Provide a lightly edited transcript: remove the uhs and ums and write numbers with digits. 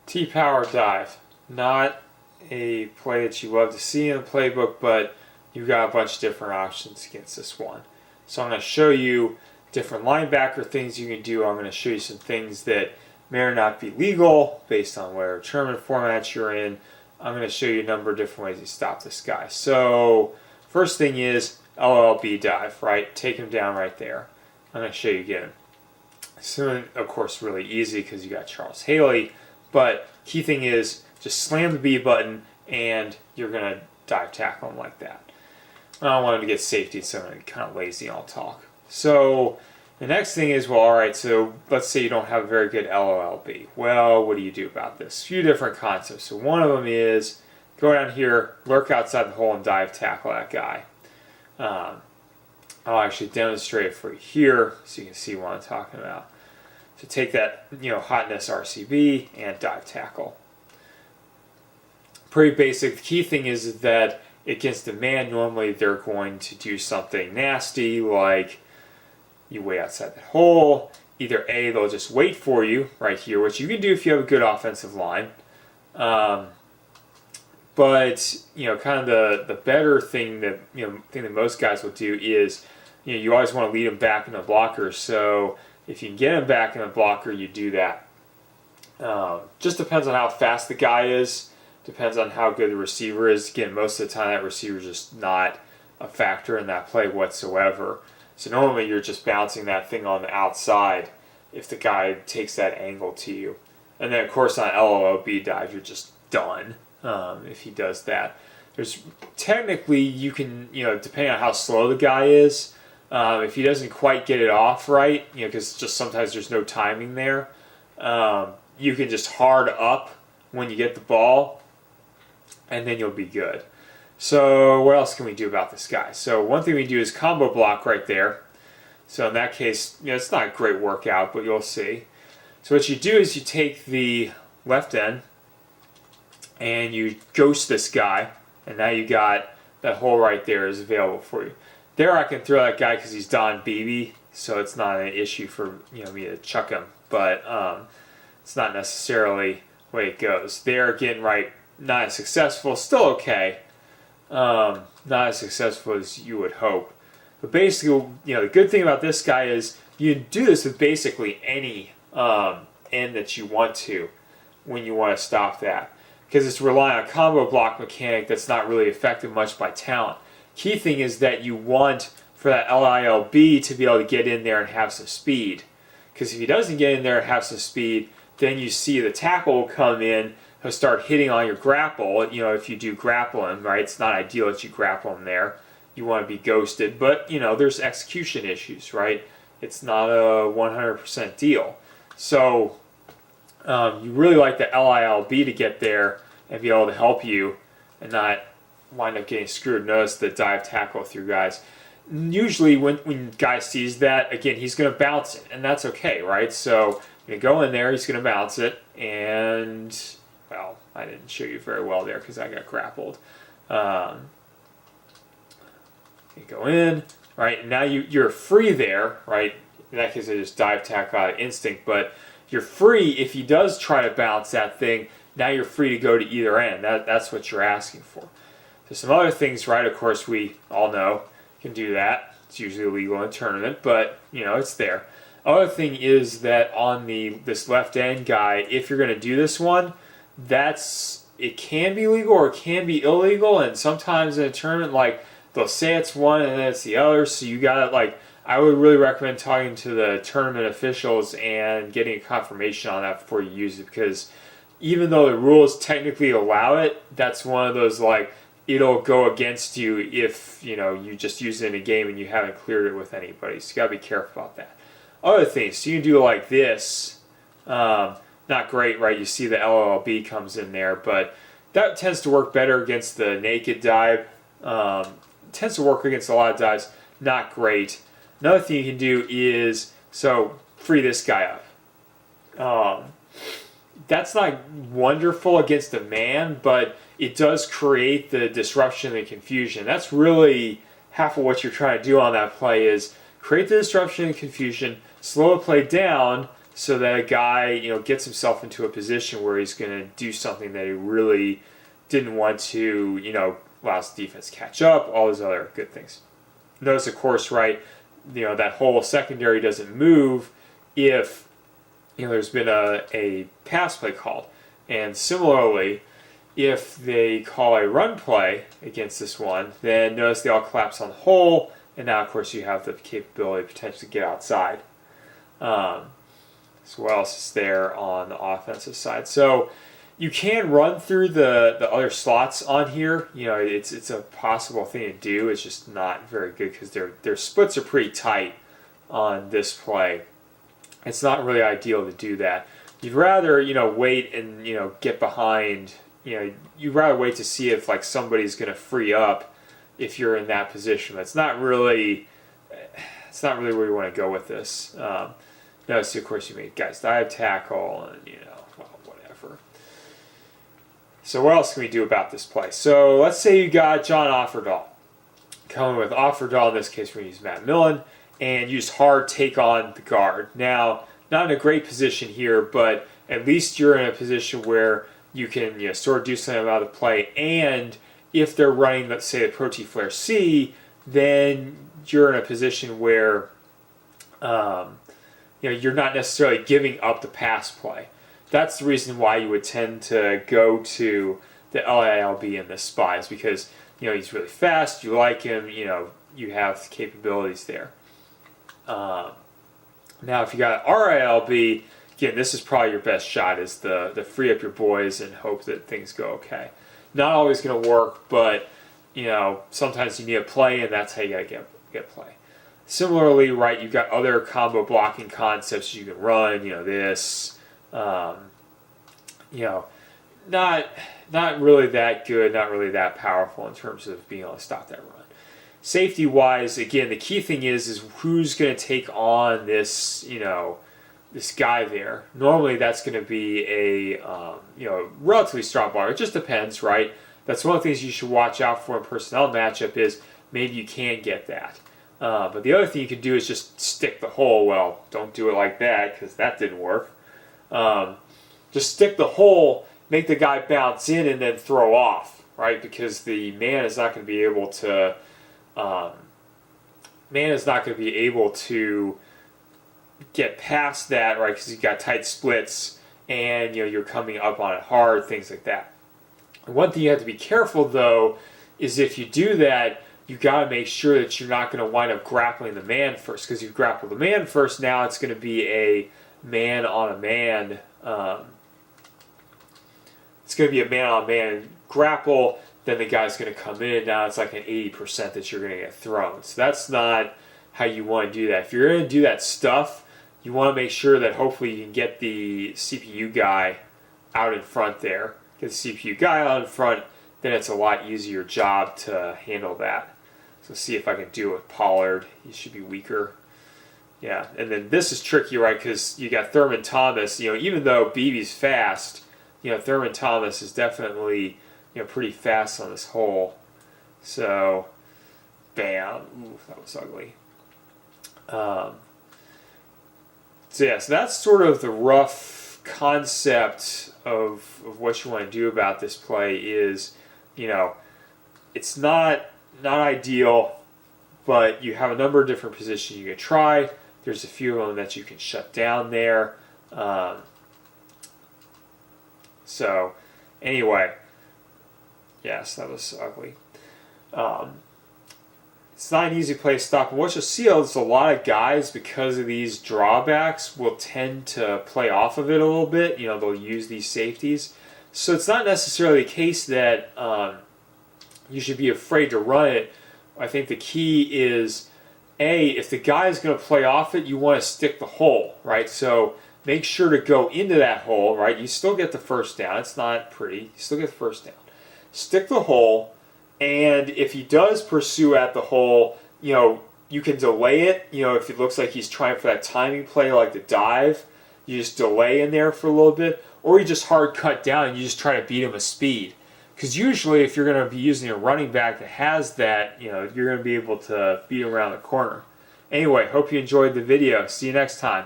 T-power dive. Not a play that you love to see in the playbook, but you've got a bunch of different options against this one. So I'm going to show you different linebacker things you can do. I'm going to show you some things that may or not be legal based on whatever tournament format you're in. I'm going to show you a number of different ways to stop this guy. So first thing is LLB dive, right? Take him down right there. I'm going to show you again. So of course really easy because you got Charles Haley, but key thing is just slam the B button and you're going to dive tackle him like that. I don't want him to get safety, so I'm going to be kind of lazy and I'll talk. So the next thing is, well, alright, so let's say you don't have a very good LOLB. Well, what do you do about this? A few different concepts. So one of them is go down here, lurk outside the hole and dive tackle that guy. I'll actually demonstrate it for you here so you can see what I'm talking about. So take that, hotness RCB and dive tackle. Pretty basic. The key thing is that against a man, normally they're going to do something nasty, like you wait outside the hole. Either A, they'll just wait for you right here, which you can do if you have a good offensive line. But kind of the better thing that most guys will do is you always want to lead them back in the blocker. So if you can get him back in the blocker, you do that. Just depends on how fast the guy is. Depends on how good the receiver is. Again, most of the time that receiver is just not a factor in that play whatsoever. So normally you're just bouncing that thing on the outside if the guy takes that angle to you. And then of course on LOB dive you're just done if he does that. There's technically you can, depending on how slow the guy is, if he doesn't quite get it off right, because just sometimes there's no timing there, you can just hard up when you get the ball and then you'll be good. So what else can we do about this guy? So one thing we do is combo block right there. So in that case, it's not a great workout, but you'll see. So what you do is you take the left end and you ghost this guy, and now you got that hole right there is available for you. There I can throw that guy because he's Don Beebe, so it's not an issue for me to chuck him, but it's not necessarily the way it goes. There again, right, not as successful, still okay. Not as successful as you would hope. But basically, the good thing about this guy is you can do this with basically any end that you want to when you want to stop that. Because it's relying on a combo block mechanic that's not really affected much by talent. Key thing is that you want for that LILB to be able to get in there and have some speed. Because if he doesn't get in there and have some speed, then you see the tackle will come in, he'll start hitting on your grapple. If you do grapple him, right, it's not ideal that you grapple him there. You want to be ghosted, but there's execution issues, right? It's not a 100% deal. So you really like the LILB to get there and be able to help you and not wind up getting screwed. Notice the dive tackle through guys. Usually when guy sees that, again, he's going to bounce it, and that's okay, right? So you go in there, he's going to bounce it, and well, I didn't show you very well there because I got grappled. You go in, right? Now you're free there, right? In that case, I just dive tackle out of instinct, but you're free if he does try to bounce that thing. Now you're free to go to either end. That's what you're asking for. There's some other things, right? Of course, we all know you can do that. It's usually illegal in a tournament, but it's there. Other thing is that on this left end guy, if you're going to do this one, it can be legal or it can be illegal, and sometimes in a tournament, they'll say it's one and then it's the other, so you gotta, I would really recommend talking to the tournament officials and getting a confirmation on that before you use it, because even though the rules technically allow it, that's one of those, it'll go against you if, you just use it in a game and you haven't cleared it with anybody, so you gotta be careful about that. Other things, so you can do it like this, not great, right? You see the LLB comes in there, but that tends to work better against the naked dive. Tends to work against a lot of dives. Not great. Another thing you can do is, so free this guy up. That's not wonderful against a man, but it does create the disruption and confusion. That's really half of what you're trying to do on that play is create the disruption and confusion, slow the play down so that a guy, gets himself into a position where he's going to do something that he really didn't want to, allows the defense to catch up, all those other good things. Notice, of course, right, that whole secondary doesn't move if, there's been a pass play called. And similarly, if they call a run play against this one, then notice they all collapse on the hole, and now, of course, you have the capability to potentially get outside. So what else is there on the offensive side? So you can run through the other slots on here. It's a possible thing to do. It's just not very good because their splits are pretty tight on this play. It's not really ideal to do that. You'd rather, wait and, get behind. You'd rather wait to see if like somebody's going to free up if you're in that position. It's not really where you want to go with this. Notice, of course, you make guys dive tackle and, whatever. So what else can we do about this play? So let's say you got John Offerdahl. Coming with Offerdahl, in this case we're going to use Matt Millen, and use hard take on the guard. Now, not in a great position here, but at least you're in a position where you can sort of do something about the play, and if they're running, let's say, the Pro T Flare C, then you're in a position where you're not necessarily giving up the pass play. That's the reason why you would tend to go to the LILB in this spot, is because he's really fast, you like him, you have capabilities there. Now, if you got RILB, again, this is probably your best shot, is the free up your boys and hope that things go okay. Not always going to work, but sometimes you need a play, and that's how you got to get play. Similarly, right, you've got other combo blocking concepts you can run. This, not really that good, not really that powerful in terms of being able to stop that run. Safety-wise, again, the key thing is who's going to take on this, this guy there. Normally, that's going to be a, relatively strong blocker. It just depends, right? That's one of the things you should watch out for in personnel matchup is maybe you can't get that. But the other thing you can do is just stick the hole. Well, don't do it like that because that didn't work. Just stick the hole, make the guy bounce in, and then throw off, right? Because the man is not going to be able to. Get past that, right? Because you've got tight splits, and you're coming up on it hard, things like that. One thing you have to be careful though is if you do that, you got to make sure that you're not going to wind up grappling the man first, because you grapple the man first, now it's going to be a man on a man. It's going to be a man on a man grapple. Then the guy's going to come in. Now it's like an 80% that you're going to get thrown. So that's not how you want to do that. If you're going to do that stuff, you want to make sure that hopefully you can get the CPU guy out in front there. Get the CPU guy out in front, then it's a lot easier job to handle that. So see if I can do it with Pollard. He should be weaker. Yeah, and then this is tricky, right? Because you got Thurman Thomas. Even though Beebe's fast, Thurman Thomas is definitely pretty fast on this hole. So, bam! Ooh, that was ugly. So that's sort of the rough concept of what you want to do about this play. Is it's not ideal, but you have a number of different positions you can try. There's a few of them that you can shut down there. So anyway, yes, that was ugly. It's not an easy play to stop. And what you'll see is a lot of guys, because of these drawbacks, will tend to play off of it a little bit. They'll use these safeties. So it's not necessarily the case that you should be afraid to run it. I think the key is, if the guy is going to play off it, you want to stick the hole, right? So make sure to go into that hole, right? You still get the first down. It's not pretty. You still get the first down. Stick the hole, and if he does pursue at the hole, you can delay it. If it looks like he's trying for that timing play, like the dive, you just delay in there for a little bit, or you just hard cut down and you just try to beat him with speed. Because usually if you're going to be using a running back that has that, you're going to be able to beat him around the corner. Anyway, hope you enjoyed the video. See you next time.